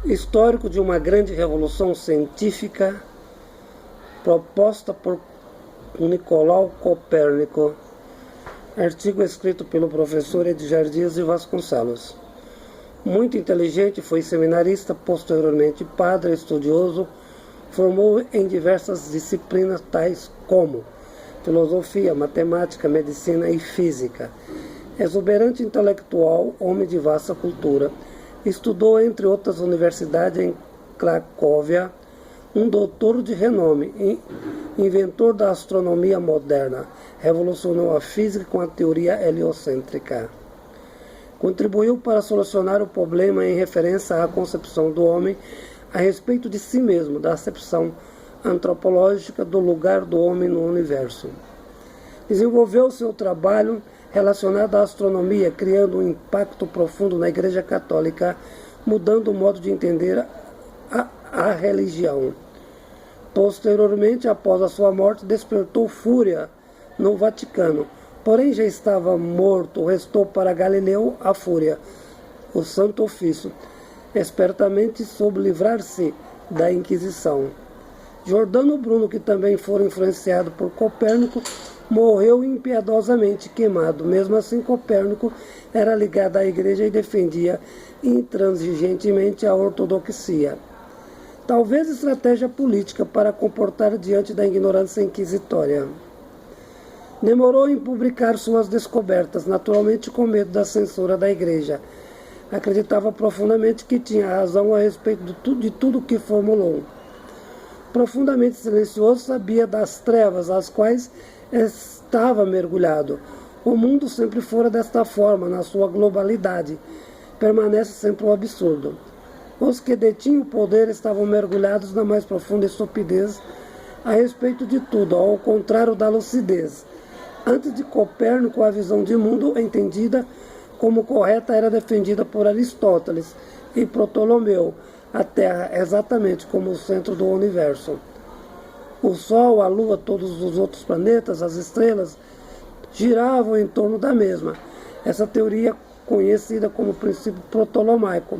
Histórico de uma grande revolução científica proposta por Nicolau Copérnico. Artigo escrito pelo professor Edgar Dias de Vasconcelos. Muito inteligente, foi seminarista, posteriormente padre, estudioso, formou em diversas disciplinas tais como filosofia, matemática, medicina e física. Exuberante intelectual, homem de vasta cultura, estudou entre outras universidades em Cracóvia, um doutor de renome, inventor da astronomia moderna, revolucionou a física com a teoria heliocêntrica. Contribuiu para solucionar o problema em referência à concepção do homem a respeito de si mesmo, da acepção antropológica do lugar do homem no universo. Desenvolveu seu trabalho relacionado à astronomia, criando um impacto profundo na Igreja Católica, mudando o modo de entender a religião. Posteriormente, após a sua morte, despertou fúria no Vaticano. Porém, já estava morto, restou para Galileu a fúria. O Santo Ofício espertamente soube livrar-se da Inquisição. Giordano Bruno, que também fora influenciado por Copérnico, morreu impiedosamente queimado. Mesmo assim, Copérnico era ligado à Igreja e defendia intransigentemente a ortodoxia. Talvez estratégia política para comportar diante da ignorância inquisitória. Demorou em publicar suas descobertas, naturalmente com medo da censura da Igreja. Acreditava profundamente que tinha razão a respeito de tudo que formulou. Profundamente silencioso, sabia das trevas às quais estava mergulhado. O mundo sempre fora desta forma, na sua globalidade. Permanece sempre o absurdo. Os que detinham o poder estavam mergulhados na mais profunda estupidez a respeito de tudo, ao contrário da lucidez. Antes de Copérnico, a visão de mundo entendida como correta era defendida por Aristóteles e Ptolomeu, a Terra exatamente como o centro do universo. O Sol, a Lua, todos os outros planetas, as estrelas, giravam em torno da mesma. Essa teoria, conhecida como princípio ptolomaico,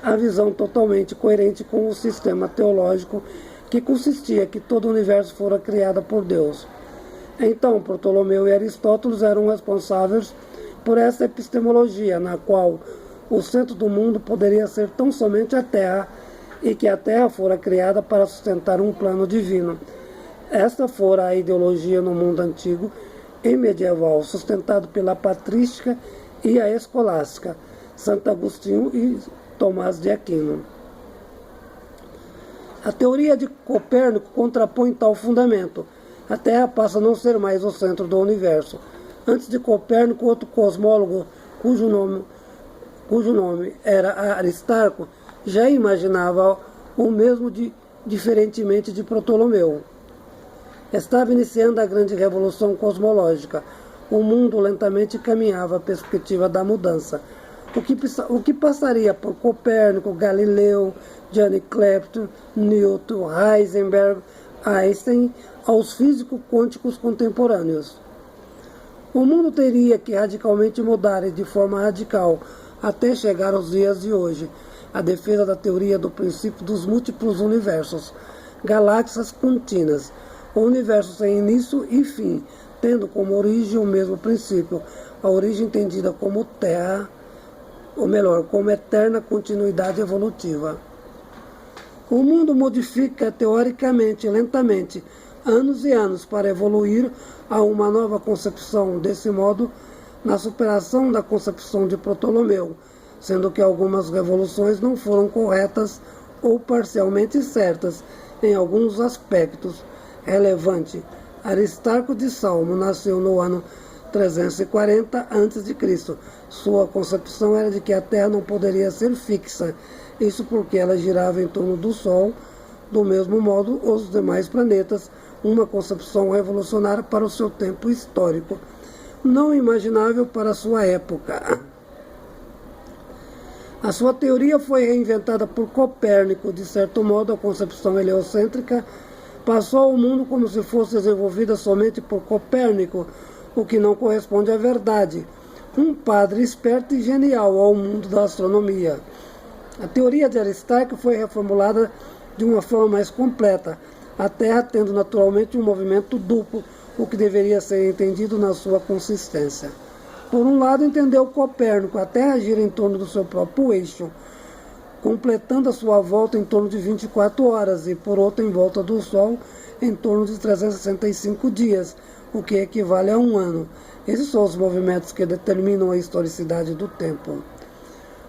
a visão totalmente coerente com o sistema teológico que consistia que todo o universo fora criado por Deus. Então, Ptolomeu e Aristóteles eram responsáveis por essa epistemologia, na qual o centro do mundo poderia ser tão somente a Terra, e que a Terra fora criada para sustentar um plano divino. Esta fora a ideologia no mundo antigo e medieval, sustentado pela patrística e a escolástica, Santo Agostinho e Tomás de Aquino. A teoria de Copérnico contrapõe tal fundamento. A Terra passa a não ser mais o centro do universo. Antes de Copérnico, outro cosmólogo, cujo nome era Aristarco, já imaginava o mesmo diferentemente de Ptolomeu. Estava iniciando a grande revolução cosmológica. O mundo lentamente caminhava à perspectiva da mudança. O que passaria por Copérnico, Galileu, Johannes Kepler, Newton, Heisenberg, Einstein, aos físicos quânticos contemporâneos. O mundo teria que radicalmente mudar, e de forma radical, até chegar aos dias de hoje. A defesa da teoria do princípio dos múltiplos universos, galáxias contínuas, o universo sem início e fim, tendo como origem o mesmo princípio, a origem entendida como Terra, ou melhor, como eterna continuidade evolutiva. O mundo modifica teoricamente, lentamente, anos e anos, para evoluir a uma nova concepção. Desse modo, na superação da concepção de Ptolomeu, sendo que algumas revoluções não foram corretas ou parcialmente certas em alguns aspectos. Relevante. Aristarco de Salmo nasceu no ano 340 a.C. Sua concepção era de que a Terra não poderia ser fixa, isso porque ela girava em torno do Sol, do mesmo modo os demais planetas, uma concepção revolucionária para o seu tempo histórico, não imaginável para a sua época. A sua teoria foi reinventada por Copérnico. De certo modo, a concepção heliocêntrica passou ao mundo como se fosse desenvolvida somente por Copérnico, o que não corresponde à verdade. Um padre esperto e genial ao mundo da astronomia. A teoria de Aristarco foi reformulada de uma forma mais completa, a Terra tendo naturalmente um movimento duplo, o que deveria ser entendido na sua consistência. Por um lado, entendeu Copérnico, a Terra gira em torno do seu próprio eixo, completando a sua volta em torno de 24 horas, e por outro, em volta do Sol, em torno de 365 dias, o que equivale a um ano. Esses são os movimentos que determinam a historicidade do tempo.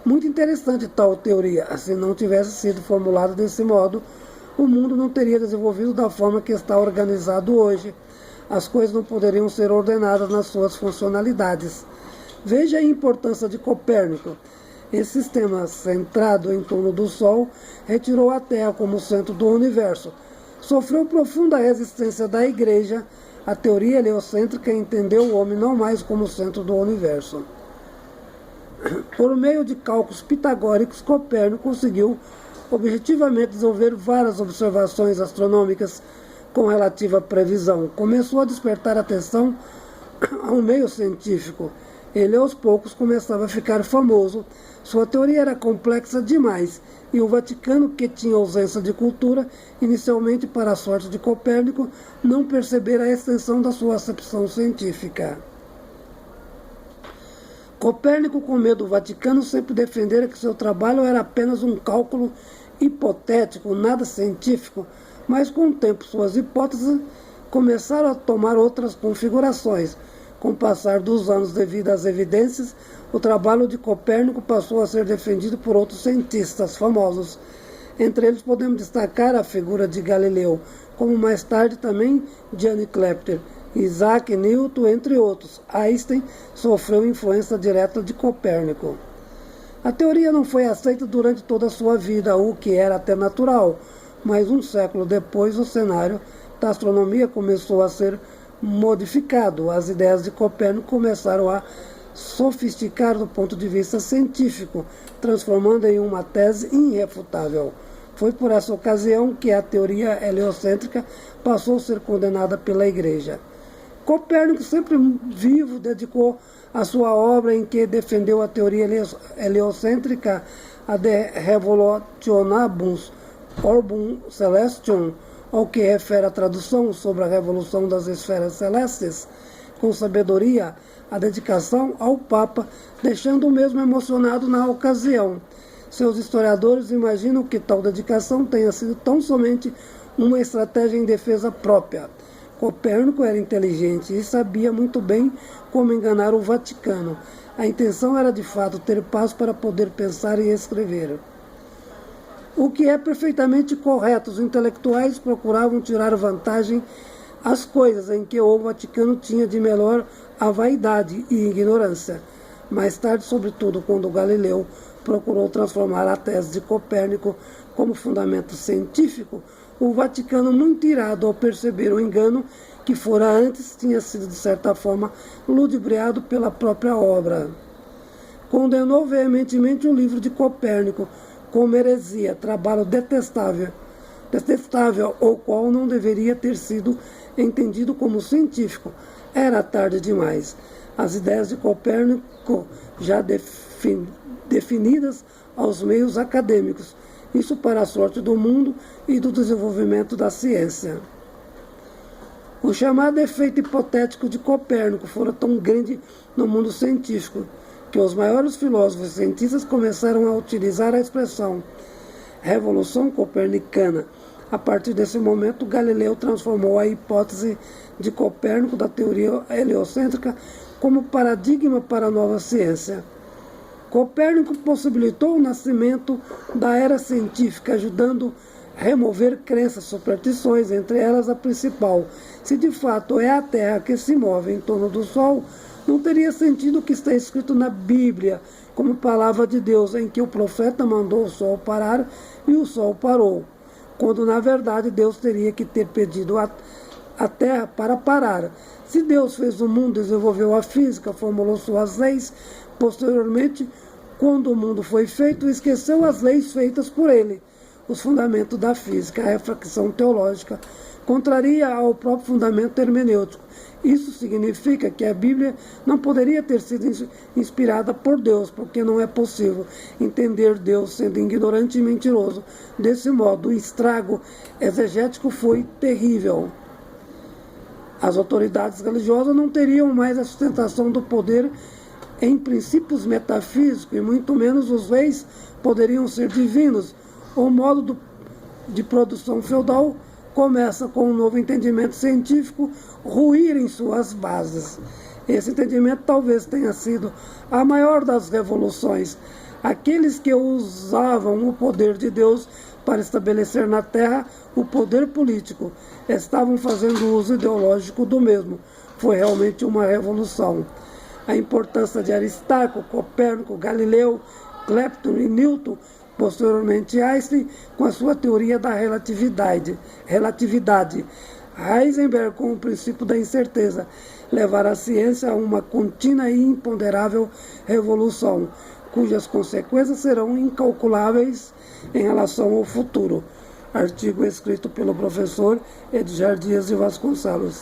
Muito interessante tal teoria. Se não tivesse sido formulada desse modo, o mundo não teria desenvolvido da forma que está organizado hoje. As coisas não poderiam ser ordenadas nas suas funcionalidades. Veja a importância de Copérnico. Esse sistema centrado em torno do Sol retirou a Terra como centro do universo. Sofreu profunda resistência da Igreja. A teoria heliocêntrica entendeu o homem não mais como centro do universo. Por meio de cálculos pitagóricos, Copérnico conseguiu objetivamente desenvolver várias observações astronômicas com relativa previsão. Começou a despertar atenção ao meio científico. Ele aos poucos começava a ficar famoso. Sua teoria era complexa demais, e o Vaticano, que tinha ausência de cultura, inicialmente para a sorte de Copérnico, não percebera a extensão da sua acepção científica. Copérnico, com medo do Vaticano, sempre defendera que seu trabalho era apenas um cálculo hipotético, nada científico, mas com o tempo suas hipóteses começaram a tomar outras configurações. Com o passar dos anos, devido às evidências, o trabalho de Copérnico passou a ser defendido por outros cientistas famosos. Entre eles podemos destacar a figura de Galileu, como mais tarde também Gianni Kepler, Isaac Newton, entre outros. Einstein sofreu influência direta de Copérnico. A teoria não foi aceita durante toda a sua vida, o que era até natural, mas um século depois o cenário da astronomia começou a ser modificado. As ideias de Copérnico começaram a sofisticar do ponto de vista científico, transformando em uma tese irrefutável. Foi por essa ocasião que a teoria heliocêntrica passou a ser condenada pela Igreja. Copérnico, sempre vivo, dedicou a sua obra em que defendeu a teoria heliocêntrica a De Revolutionibus Orbum Celestium, ao que refere a tradução sobre a revolução das esferas celestes, com sabedoria, a dedicação ao Papa, deixando o mesmo emocionado na ocasião. Seus historiadores imaginam que tal dedicação tenha sido tão somente uma estratégia em defesa própria. Copérnico era inteligente e sabia muito bem como enganar o Vaticano. A intenção era de fato ter paz para poder pensar e escrever. O que é perfeitamente correto. Os intelectuais procuravam tirar vantagem às coisas em que o Vaticano tinha de melhor a vaidade e ignorância. Mais tarde, sobretudo quando Galileu procurou transformar a tese de Copérnico como fundamento científico, o Vaticano, muito irado ao perceber o engano que fora antes, tinha sido de certa forma ludibriado pela própria obra. Condenou veementemente o livro de Copérnico como heresia, trabalho detestável, o qual não deveria ter sido entendido como científico. Era tarde demais. As ideias de Copérnico já definidas aos meios acadêmicos, isso para a sorte do mundo e do desenvolvimento da ciência. O chamado efeito hipotético de Copérnico fora tão grande no mundo científico que os maiores filósofos e cientistas começaram a utilizar a expressão Revolução Copernicana. A partir desse momento, Galileu transformou a hipótese de Copérnico da teoria heliocêntrica como paradigma para a nova ciência. Copérnico possibilitou o nascimento da era científica, ajudando a remover crenças, superstições, entre elas a principal. Se de fato é a Terra que se move em torno do Sol, não teria sentido o que está escrito na Bíblia, como palavra de Deus, em que o profeta mandou o Sol parar e o Sol parou, quando na verdade Deus teria que ter pedido a Terra para parar. Se Deus fez o mundo, desenvolveu a física, formulou suas leis, posteriormente, quando o mundo foi feito, esqueceu as leis feitas por ele, os fundamentos da física, a reflexão teológica, contraria ao próprio fundamento hermenêutico. Isso significa que a Bíblia não poderia ter sido inspirada por Deus, porque não é possível entender Deus sendo ignorante e mentiroso. Desse modo, o estrago exegético foi terrível. As autoridades religiosas não teriam mais a sustentação do poder em princípios metafísicos, e muito menos os reis poderiam ser divinos. O modo de produção feudal começa com um novo entendimento científico ruir em suas bases. Esse entendimento talvez tenha sido a maior das revoluções. Aqueles que usavam o poder de Deus para estabelecer na Terra o poder político estavam fazendo uso ideológico do mesmo. Foi realmente uma revolução. A importância de Aristarco, Copérnico, Galileu, Kepler e Newton, posteriormente Einstein, com a sua teoria da relatividade. Heisenberg, com o princípio da incerteza, levar a ciência a uma contínua e imponderável revolução, cujas consequências serão incalculáveis em relação ao futuro. Artigo escrito pelo professor Edgar Dias de Vasconcelos.